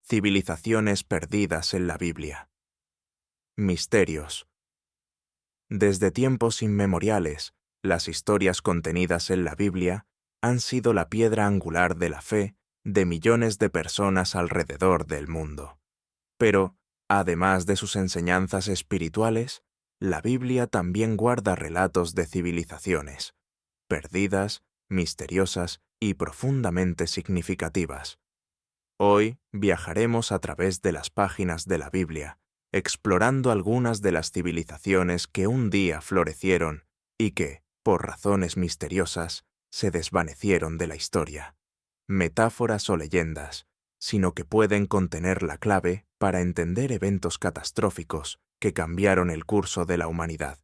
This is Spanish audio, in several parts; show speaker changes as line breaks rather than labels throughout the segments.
Civilizaciones perdidas en la Biblia. Misterios. Desde tiempos inmemoriales, las historias contenidas en la Biblia han sido la piedra angular de la fe de millones de personas alrededor del mundo. Pero, además de sus enseñanzas espirituales, la Biblia también guarda relatos de civilizaciones, perdidas, misteriosas y profundamente significativas. Hoy viajaremos a través de las páginas de la Biblia, explorando algunas de las civilizaciones que un día florecieron y que, por razones misteriosas, se desvanecieron de la historia. Metáforas o leyendas, sino que pueden contener la clave para entender eventos catastróficos que cambiaron el curso de la humanidad.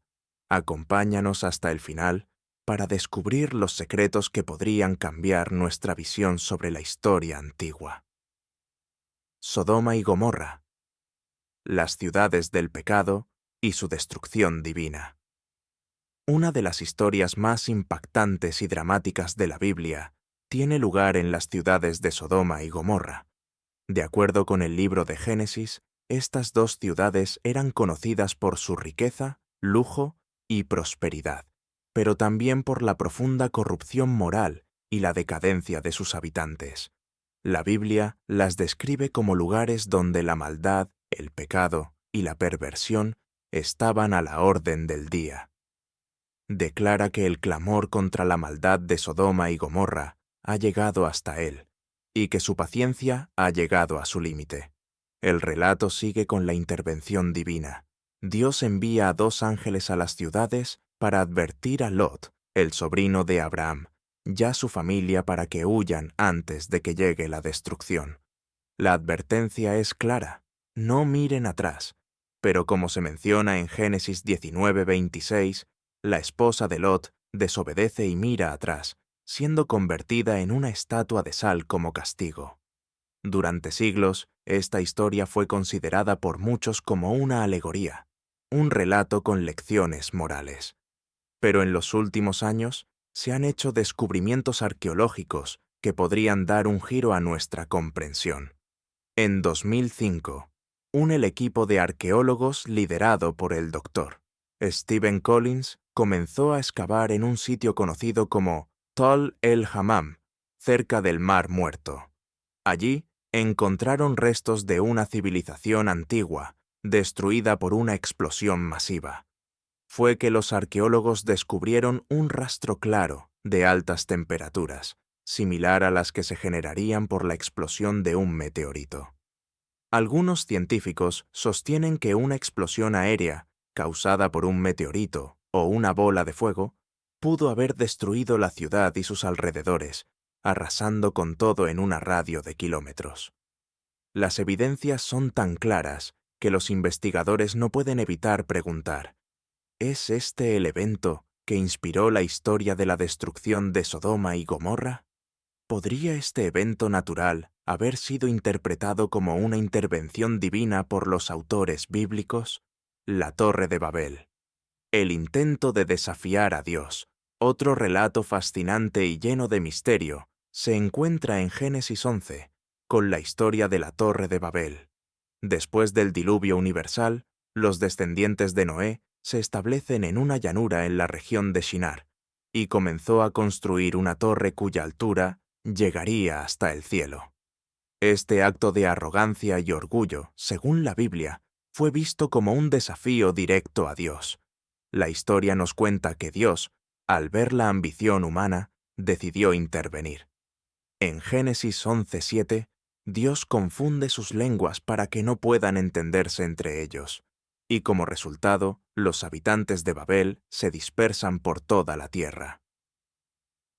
Acompáñanos hasta el final para descubrir los secretos que podrían cambiar nuestra visión sobre la historia antigua. Sodoma y Gomorra, las ciudades del pecado y su destrucción divina. Una de las historias más impactantes y dramáticas de la Biblia tiene lugar en las ciudades de Sodoma y Gomorra. De acuerdo con el libro de Génesis, estas dos ciudades eran conocidas por su riqueza, lujo y prosperidad, pero también por la profunda corrupción moral y la decadencia de sus habitantes. La Biblia las describe como lugares donde la maldad, el pecado y la perversión estaban a la orden del día. Declara que el clamor contra la maldad de Sodoma y Gomorra ha llegado hasta él, y que su paciencia ha llegado a su límite. El relato sigue con la intervención divina. Dios envía a 2 ángeles a las ciudades para advertir a Lot, el sobrino de Abraham, y a su familia para que huyan antes de que llegue la destrucción. La advertencia es clara: no miren atrás, pero como se menciona en Génesis 19:26, la esposa de Lot desobedece y mira atrás, siendo convertida en una estatua de sal como castigo. Durante siglos, esta historia fue considerada por muchos como una alegoría, un relato con lecciones morales. Pero en los últimos años, se han hecho descubrimientos arqueológicos que podrían dar un giro a nuestra comprensión. En 2005, el equipo de arqueólogos liderado por el Dr. Stephen Collins comenzó a excavar en un sitio conocido como Tall el-Hammam, cerca del Mar Muerto. Allí encontraron restos de una civilización antigua, destruida por una explosión masiva. Fue que los arqueólogos descubrieron un rastro claro de altas temperaturas, similar a las que se generarían por la explosión de un meteorito. Algunos científicos sostienen que una explosión aérea, causada por un meteorito o una bola de fuego, pudo haber destruido la ciudad y sus alrededores, arrasando con todo en una radio de kilómetros. Las evidencias son tan claras que los investigadores no pueden evitar preguntar: ¿es este el evento que inspiró la historia de la destrucción de Sodoma y Gomorra? ¿Podría este evento natural haber sido interpretado como una intervención divina por los autores bíblicos? La Torre de Babel. El intento de desafiar a Dios, otro relato fascinante y lleno de misterio, se encuentra en Génesis 11, con la historia de la Torre de Babel. Después del diluvio universal, los descendientes de Noé se establecen en una llanura en la región de Shinar, y comenzó a construir una torre cuya altura llegaría hasta el cielo. Este acto de arrogancia y orgullo, según la Biblia, fue visto como un desafío directo a Dios. La historia nos cuenta que Dios, al ver la ambición humana, decidió intervenir. En Génesis 11:7, Dios confunde sus lenguas para que no puedan entenderse entre ellos, y como resultado, los habitantes de Babel se dispersan por toda la tierra.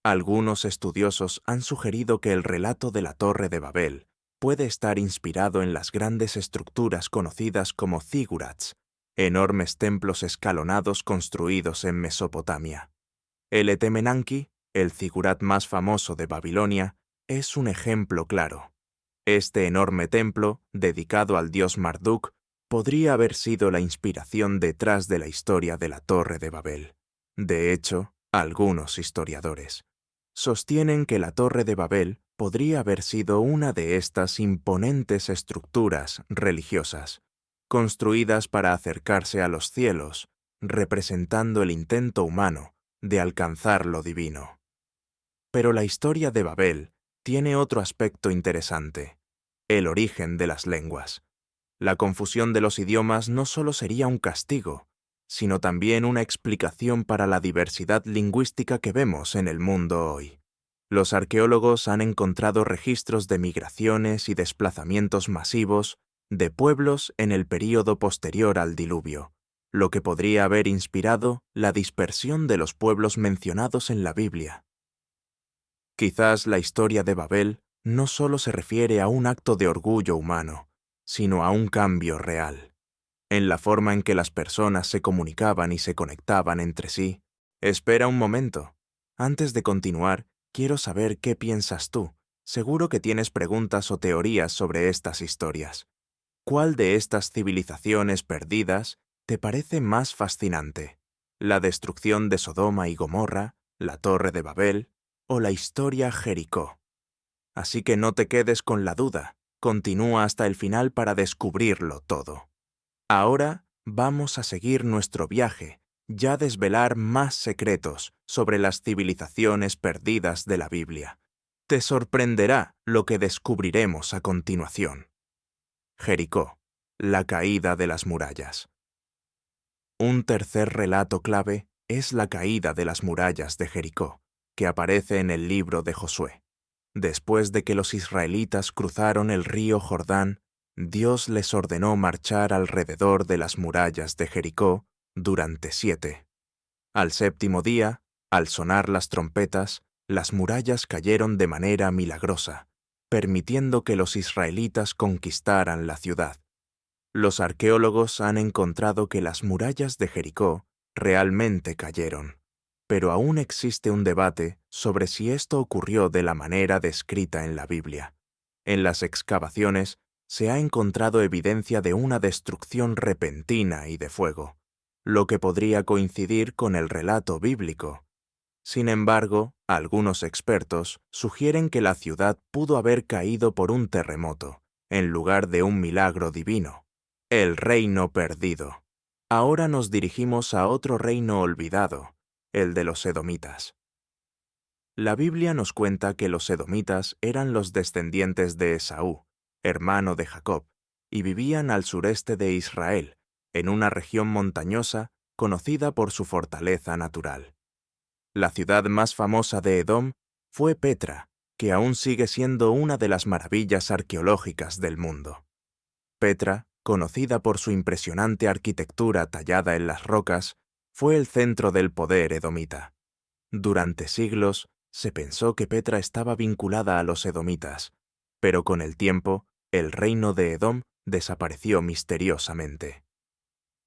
Algunos estudiosos han sugerido que el relato de la Torre de Babel puede estar inspirado en las grandes estructuras conocidas como zigurats, enormes templos escalonados construidos en Mesopotamia. El Etemenanki, el zigurat más famoso de Babilonia, es un ejemplo claro. Este enorme templo, dedicado al dios Marduk, podría haber sido la inspiración detrás de la historia de la Torre de Babel. De hecho, algunos historiadores sostienen que la Torre de Babel podría haber sido una de estas imponentes estructuras religiosas, construidas para acercarse a los cielos, representando el intento humano de alcanzar lo divino. Pero la historia de Babel tiene otro aspecto interesante: el origen de las lenguas. La confusión de los idiomas no solo sería un castigo, sino también una explicación para la diversidad lingüística que vemos en el mundo hoy. Los arqueólogos han encontrado registros de migraciones y desplazamientos masivos de pueblos en el período posterior al diluvio, lo que podría haber inspirado la dispersión de los pueblos mencionados en la Biblia. Quizás la historia de Babel no solo se refiere a un acto de orgullo humano, sino a un cambio real en la forma en que las personas se comunicaban y se conectaban entre sí. Espera un momento. Antes de continuar, quiero saber qué piensas tú. Seguro que tienes preguntas o teorías sobre estas historias. ¿Cuál de estas civilizaciones perdidas te parece más fascinante? ¿La destrucción de Sodoma y Gomorra, la Torre de Babel o la historia Jericó? Así que no te quedes con la duda. Continúa hasta el final para descubrirlo todo. Ahora vamos a seguir nuestro viaje y a desvelar más secretos sobre las civilizaciones perdidas de la Biblia. Te sorprenderá lo que descubriremos a continuación. Jericó, la caída de las murallas. Un tercer relato clave es la caída de las murallas de Jericó, que aparece en el libro de Josué. Después de que los israelitas cruzaron el río Jordán, Dios les ordenó marchar alrededor de las murallas de Jericó durante 7. Al séptimo día, al sonar las trompetas, las murallas cayeron de manera milagrosa, permitiendo que los israelitas conquistaran la ciudad. Los arqueólogos han encontrado que las murallas de Jericó realmente cayeron, pero aún existe un debate sobre si esto ocurrió de la manera descrita en la Biblia. En las excavaciones se ha encontrado evidencia de una destrucción repentina y de fuego, lo que podría coincidir con el relato bíblico. Sin embargo, algunos expertos sugieren que la ciudad pudo haber caído por un terremoto, en lugar de un milagro divino. El reino perdido. Ahora nos dirigimos a otro reino olvidado, el de los edomitas. La Biblia nos cuenta que los edomitas eran los descendientes de Esaú, hermano de Jacob, y vivían al sureste de Israel, en una región montañosa conocida por su fortaleza natural. La ciudad más famosa de Edom fue Petra, que aún sigue siendo una de las maravillas arqueológicas del mundo. Petra, conocida por su impresionante arquitectura tallada en las rocas, fue el centro del poder edomita. Durante siglos se pensó que Petra estaba vinculada a los edomitas, pero con el tiempo, el reino de Edom desapareció misteriosamente.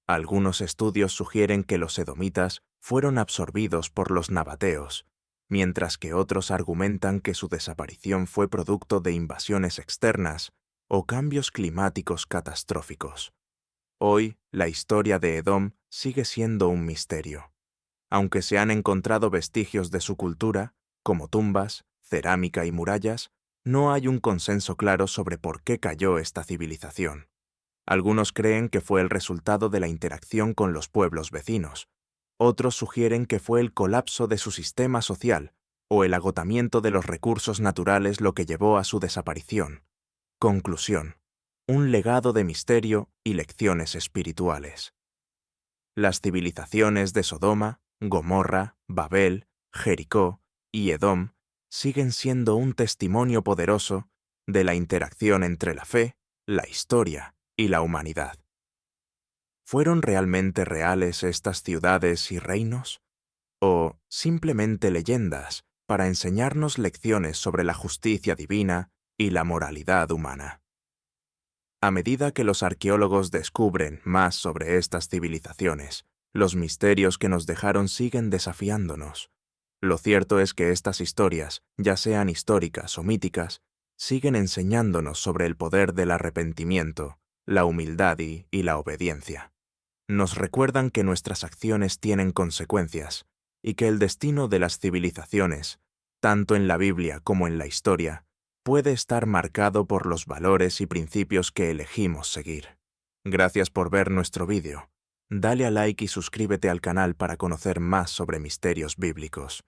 Algunos estudios sugieren que los edomitas fueron absorbidos por los nabateos, mientras que otros argumentan que su desaparición fue producto de invasiones externas o cambios climáticos catastróficos. Hoy, la historia de Edom sigue siendo un misterio. Aunque se han encontrado vestigios de su cultura, como tumbas, cerámica y murallas, no hay un consenso claro sobre por qué cayó esta civilización. Algunos creen que fue el resultado de la interacción con los pueblos vecinos. Otros sugieren que fue el colapso de su sistema social o el agotamiento de los recursos naturales lo que llevó a su desaparición. Conclusión: un legado de misterio y lecciones espirituales. Las civilizaciones de Sodoma, Gomorra, Babel, Jericó y Edom siguen siendo un testimonio poderoso de la interacción entre la fe, la historia y la humanidad. ¿Fueron realmente reales estas ciudades y reinos? ¿O simplemente leyendas para enseñarnos lecciones sobre la justicia divina y la moralidad humana? A medida que los arqueólogos descubren más sobre estas civilizaciones, los misterios que nos dejaron siguen desafiándonos. Lo cierto es que estas historias, ya sean históricas o míticas, siguen enseñándonos sobre el poder del arrepentimiento, la humildad y la obediencia. Nos recuerdan que nuestras acciones tienen consecuencias y que el destino de las civilizaciones, tanto en la Biblia como en la historia, puede estar marcado por los valores y principios que elegimos seguir. Gracias por ver nuestro vídeo. Dale a like y suscríbete al canal para conocer más sobre misterios bíblicos.